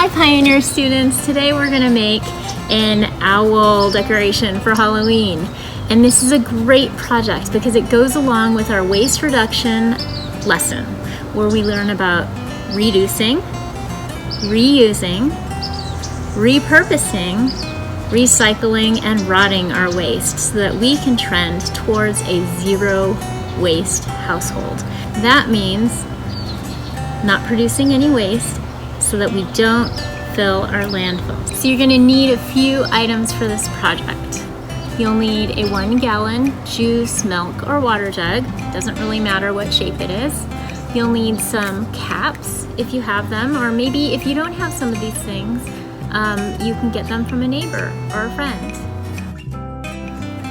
Hi Pioneer students, today we're going to make an owl decoration for Halloween. And this is a great project because it goes along with our waste reduction lesson where we learn about reducing, reusing, repurposing, recycling, and rotting our waste so that we can trend towards a zero waste household. That means not producing any waste so that we don't fill our landfills. So you're going to need a few items for this project. You'll need a 1 gallon juice, milk, or water jug. Doesn't really matter what shape it is. You'll need some caps if you have them, or maybe if you don't have some of these things, you can get them from a neighbor or a friend.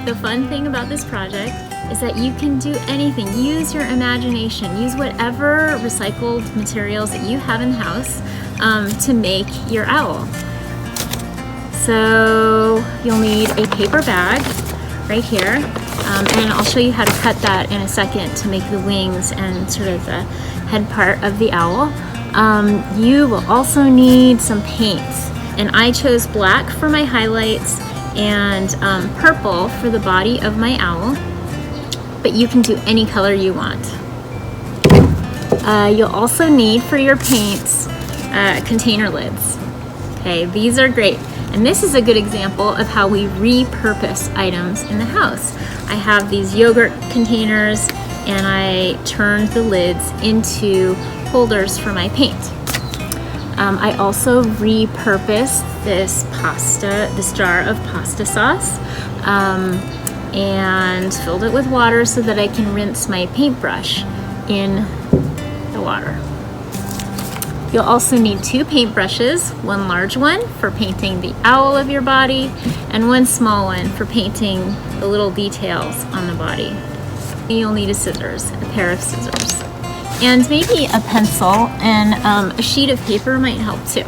The fun thing about this project is that you can do anything. Use your imagination. Use whatever recycled materials that you have in the house to make your owl. So you'll need a paper bag right here, and I'll show you how to cut that in a second to make the wings and sort of the head part of the owl. You will also need some paints, and I chose black for my highlights and purple for the body of my owl, but you can do any color you want. You'll also need for your paints container lids. Okay, these are great. And this is a good example of how we repurpose items in the house. I have these yogurt containers and I turned the lids into holders for my paint. I also repurposed this jar of pasta sauce and filled it with water so that I can rinse my paintbrush in the water. You'll also need 2 paintbrushes, one large one for painting the owl of your body and one small one for painting the little details on the body. You'll need a pair of scissors, and maybe a pencil and a sheet of paper might help too.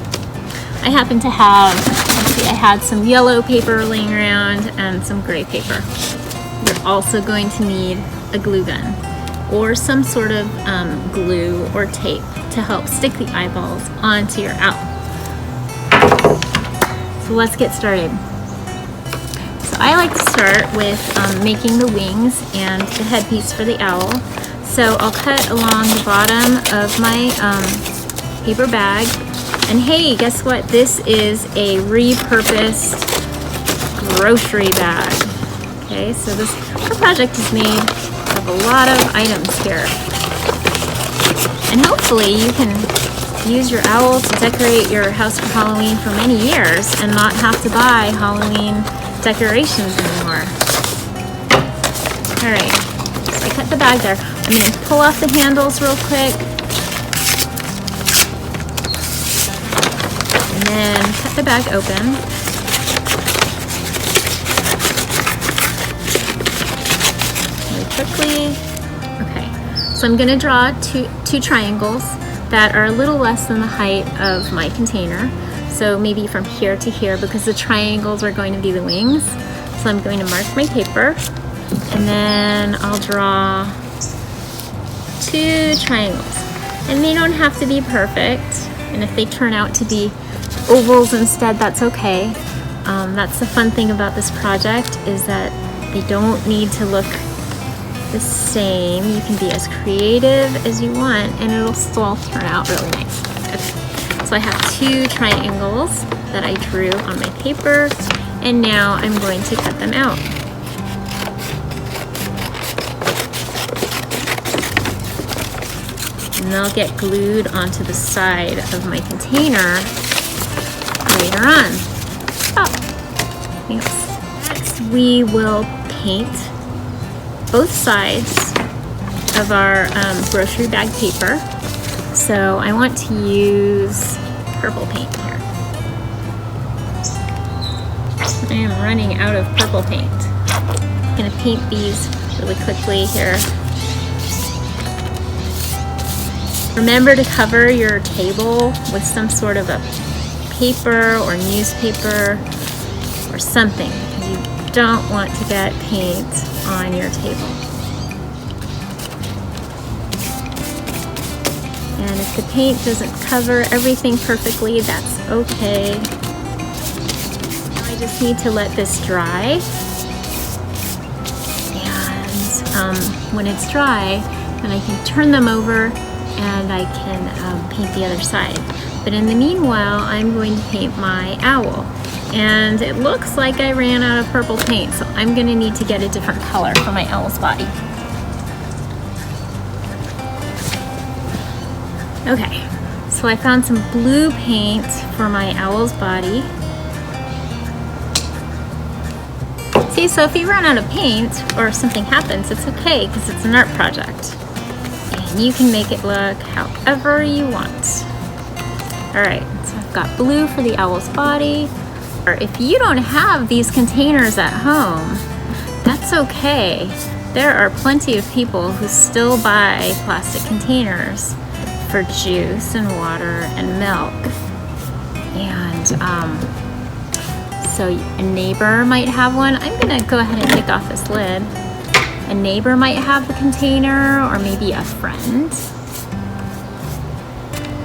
I happen to have, I had some yellow paper laying around and some gray paper. You're also going to need a glue gun or some sort of glue or tape to help stick the eyeballs onto your owl. So let's get started. So I like to start with making the wings and the headpiece for the owl. So I'll cut along the bottom of my paper bag. And hey, guess what? This is a repurposed grocery bag. Okay, so this project is made of a lot of items here. And hopefully you can use your owl to decorate your house for Halloween for many years and not have to buy Halloween decorations anymore. All right, so I cut the bag there. I'm going to pull off the handles real quick. And then cut the bag open. Really quickly. Okay, so I'm going to draw two triangles that are a little less than the height of my container. So maybe from here to here, because the triangles are going to be the wings. So I'm going to mark my paper, and then I'll draw 2 triangles. And they don't have to be perfect. And if they turn out to be ovals instead, that's okay. That's the fun thing about this project, is that they don't need to look the same. You can be as creative as you want and it'll still turn out really nice. Okay. So I have 2 triangles that I drew on my paper, and now I'm going to cut them out. And they'll get glued onto the side of my container later on. Oh, yes. Next we will paint both sides of our grocery bag paper. So I want to use purple paint here. I am running out of purple paint. I'm going to paint these really quickly here. Remember to cover your table with some sort of a paper or newspaper or something, because you don't want to get paint on your table. And if the paint doesn't cover everything perfectly, that's okay. Now I just need to let this dry. And when it's dry, then I can turn them over and I can paint the other side. But in the meanwhile, I'm going to paint my owl. And it looks like I ran out of purple paint, so I'm gonna need to get a different color for my owl's body. Okay, so I found some blue paint for my owl's body. See, so if you run out of paint or something happens, it's okay because it's an art project. And you can make it look however you want. All right, so I've got blue for the owl's body. Or if you don't have these containers at home, that's okay. There are plenty of people who still buy plastic containers for juice and water and milk. And so a neighbor might have one. I'm gonna go ahead and take off this lid. A neighbor might have the container, or maybe a friend.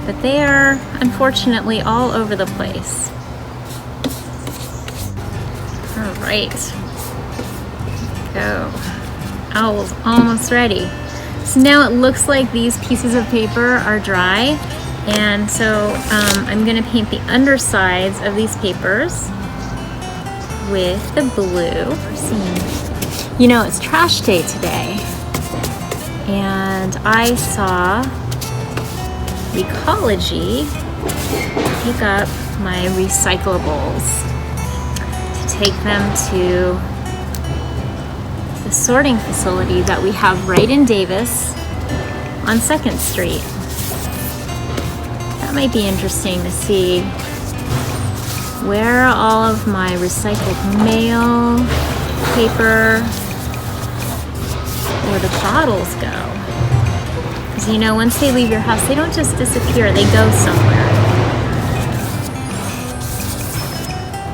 But they are unfortunately all over the place. All right, go. Owl's almost ready. So now it looks like these pieces of paper are dry, and so I'm gonna paint the undersides of these papers with the blue. You know, it's trash day today, and I saw Ecology pick up my recyclables to take them to the sorting facility that we have right in Davis on 2nd Street. That might be interesting to see where all of my recycled mail, paper, or the bottles go. Because you know, once they leave your house, they don't just disappear, they go somewhere.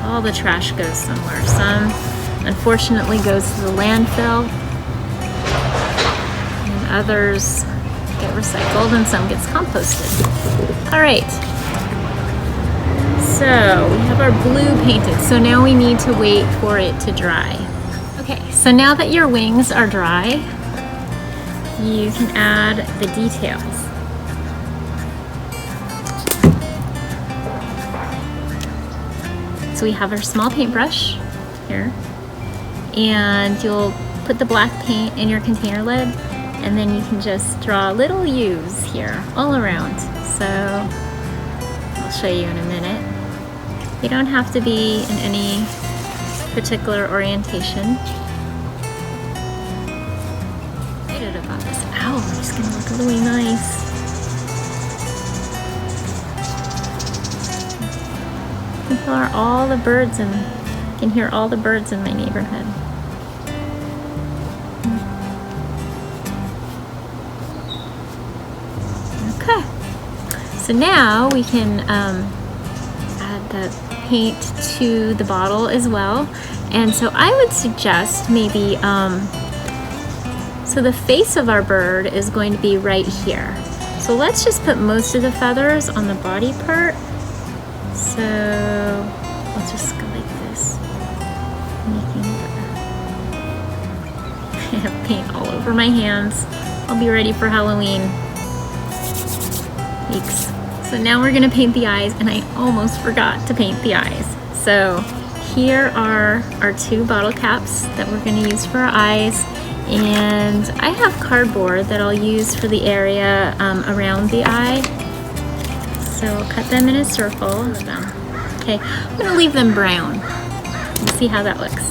All the trash goes somewhere. Some, unfortunately, goes to the landfill, and others get recycled, and some gets composted. All right, so we have our blue painted, so now we need to wait for it to dry. Okay, so now that your wings are dry, you can add the details. So we have our small paintbrush here, and you'll put the black paint in your container lid, and then you can just draw little U's here all around. So I'll show you in a minute. You don't have to be in any particular orientation. I'm excited about this owl. It's gonna look really nice. You can hear all the birds and can hear all the birds in my neighborhood. Okay, so now we can add the paint to the bottle as well. And so I would suggest maybe, so the face of our bird is going to be right here. So let's just put most of the feathers on the body part. So I'll just go like this, making I have paint all over my hands. I'll be ready for Halloween. Weeks. So now we're gonna paint the eyes, and I almost forgot to paint the eyes. So here are our 2 bottle caps that we're gonna use for our eyes, and I have cardboard that I'll use for the area around the eye. So I'll cut them in a circle. Okay, I'm gonna leave them brown. Let's see how that looks.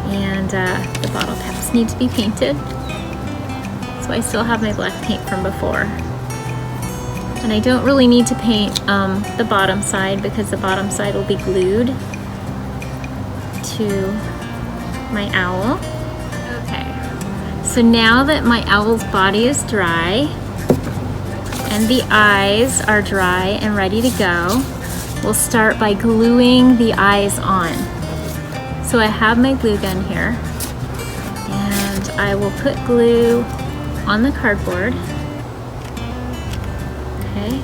And the bottle caps need to be painted. So I still have my black paint from before. And I don't really need to paint the bottom side because the bottom side will be glued to my owl. Okay, so now that my owl's body is dry and the eyes are dry and ready to go, we'll start by gluing the eyes on. So I have my glue gun here, and I will put glue on the cardboard. Okay,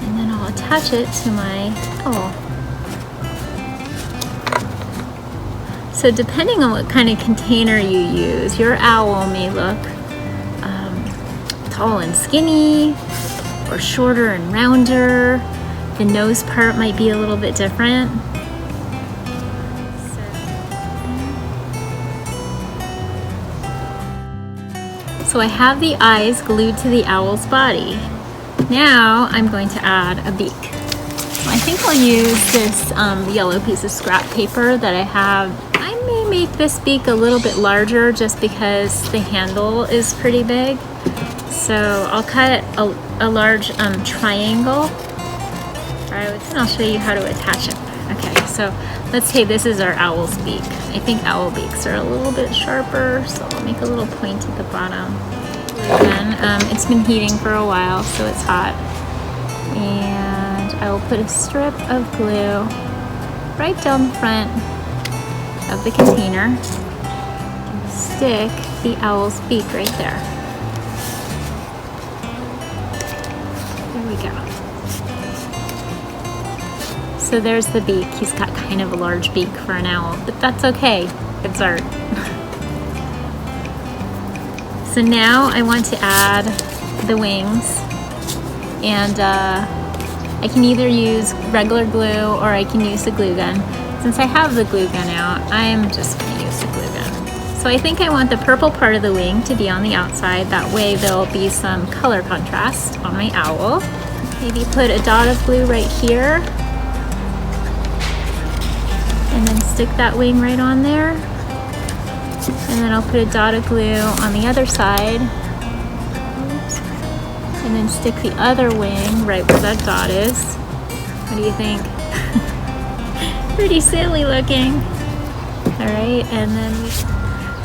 and then I'll attach it to my owl. So depending on what kind of container you use, your owl may look tall and skinny, or shorter and rounder. The nose part might be a little bit different. So I have the eyes glued to the owl's body. Now I'm going to add a beak. I think I'll use this yellow piece of scrap paper that I have. I may make this beak a little bit larger just because the handle is pretty big. So I'll cut a large triangle. And I'll show you how to attach it. Okay, so let's say this is our owl's beak. I think owl beaks are a little bit sharper, so I'll make a little point at the bottom. Then it's been heating for a while, so it's hot. And I will put a strip of glue right down the front of the container and stick the owl's beak right there. There we go. So there's the beak. He's got kind of a large beak for an owl, but that's okay. It's art. So now I want to add the wings, and I can either use regular glue or I can use the glue gun. Since I have the glue gun out, I'm just going to use the glue gun. So I think I want the purple part of the wing to be on the outside. That way there'll be some color contrast on my owl. Maybe put a dot of glue right here, and then stick that wing right on there. And then I'll put a dot of glue on the other side. Oops. And then stick the other wing right where that dot is. What do you think? Pretty silly looking. All right, and then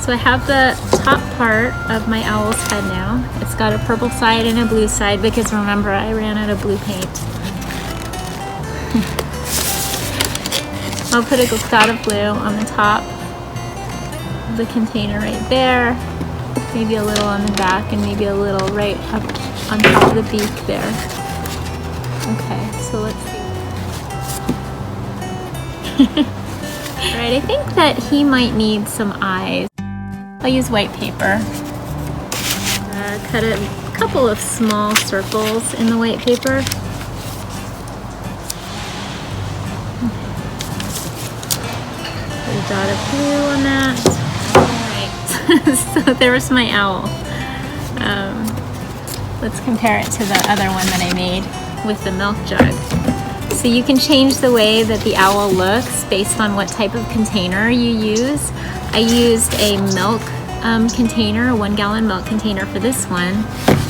so I have the top part of my owl's head now. It's got a purple side and a blue side because remember I ran out of blue paint. I'll put a dot of glue on the top of the container right there, maybe a little on the back, and maybe a little right up on top of the beak there. Okay, so let's see. Alright, I think that he might need some eyes. I'll use white paper. Cut a couple of small circles in the white paper. Dot of glue on that. Alright, so there's my owl. Let's compare it to the other one that I made with the milk jug. So you can change the way that the owl looks based on what type of container you use. I used a milk container, a 1 gallon milk container for this one.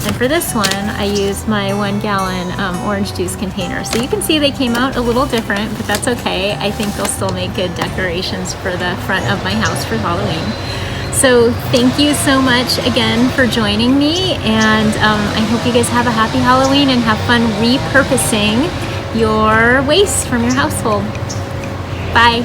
And for this one, I used my 1 gallon orange juice container. So you can see they came out a little different, but that's okay. I think they'll still make good decorations for the front of my house for Halloween. So thank you so much again for joining me, and I hope you guys have a happy Halloween and have fun repurposing your waste from your household. Bye.